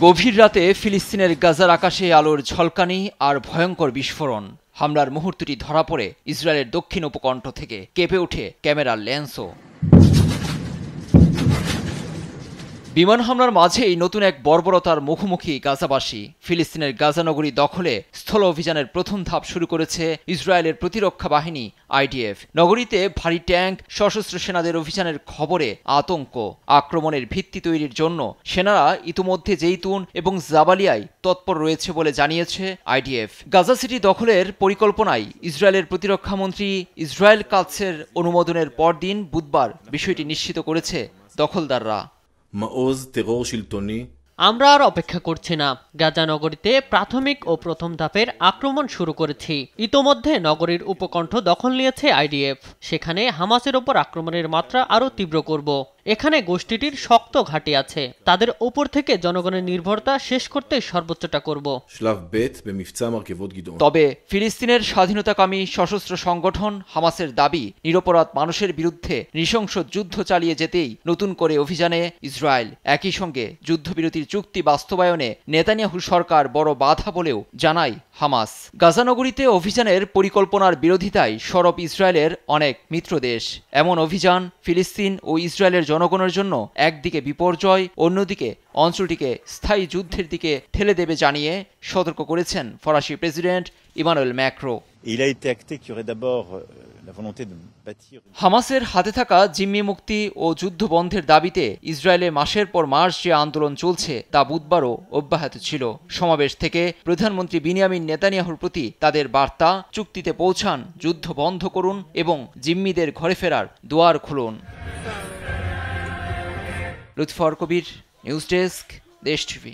গভীর রাতে ফিলিস্তিনের গাজার আকাশে আলোর ঝলকানি আর ভয়ঙ্কর বিস্ফোরণ। হামলার মুহূর্তটি ধরা পড়ে ইসরায়েলের দক্ষিণ উপকণ্ঠ থেকে কেঁপে ওঠে ক্যামেরার লেন্সও। বিমান হামলার মাঝেই নতুন এক বর্বরতার মুখোমুখি গাজাবাসী। ফিলিস্তিনের গাজা নগরী দখলে স্থল অভিযানের প্রথম ধাপ শুরু করেছে ইসরায়েলের প্রতিরক্ষা বাহিনী আইডিএফ। নগরীতে ভারী ট্যাঙ্ক, সশস্ত্র সেনাদের অভিযানের খবরে আতঙ্ক। আক্রমণের ভিত্তি তৈরির জন্য সেনারা ইতিমধ্যে জেইতুন এবং জাবালিয়ায় তৎপর রয়েছে বলে জানিয়েছে আইডিএফ। গাজা সিটি দখলের পরিকল্পনায় ইসরায়েলের প্রতিরক্ষামন্ত্রী ইসরায়েল কাৎসের অনুমোদনের পরদিন বুধবার বিষয়টি নিশ্চিত করেছে দখলদাররা। আমরা আর অপেক্ষা করছি না। গাজা নগরীতে প্রাথমিক ও প্রথম ধাপের আক্রমণ শুরু করেছি। ইতোমধ্যে নগরীর উপকণ্ঠ দখল নিয়েছে আইডিএফ। সেখানে হামাসের ওপর আক্রমণের মাত্রা আরও তীব্র করব। এখানে গোষ্ঠীটির শক্ত ঘাঁটি আছে। তাদের ওপর থেকে জনগণের নির্ভরতা শেষ করতে সর্বোচ্চটা করব। তবে ফিলিস্তিনের স্বাধীনতাকামী সশস্ত্র সংগঠন হামাসের দাবি, নিরপরাধ মানুষের বিরুদ্ধে নৃশংস যুদ্ধ চালিয়ে যেতেই নতুন করে অভিযানে ইসরায়েল। একই সঙ্গে যুদ্ধবিরতির চুক্তি বাস্তবায়নে নেতানিয়াহু সরকার বড় বাধা বলেও জানায় হামাস। গাজা নগরীতে অভিযানের পরিকল্পনার বিরোধিতায় সরব ইসরায়েলের অনেক মিত্রদেশ। এমন অভিযান ফিলিস্তিন ও ইসরায়েলের জনগণের জন্য একদিকে বিপর্যয়, অন্যদিকে অঞ্চলটিকে স্থায়ী যুদ্ধের দিকে ঠেলে দেবে জানিয়ে সতর্ক করেছেন ফরাসি প্রেসিডেন্ট ইমানুয়েল ম্যাক্রো। হামাসের হাতে থাকা জিম্মি মুক্তি ও যুদ্ধ বন্ধের দাবিতে ইসরায়েলে মাসের পর মাস যে আন্দোলন চলছে তা বুধবারও অব্যাহত ছিল। সমাবেশ থেকে প্রধানমন্ত্রী বিনিয়ামিন নেতানিয়াহুর প্রতি তাদের বার্তা, চুক্তিতে পৌঁছান, যুদ্ধ বন্ধ করুন এবং জিম্মিদের ঘরে ফেরার দুয়ার খুলুন। লুৎফর কবির, নিউজ ডেস্ক, দেশ টিভি।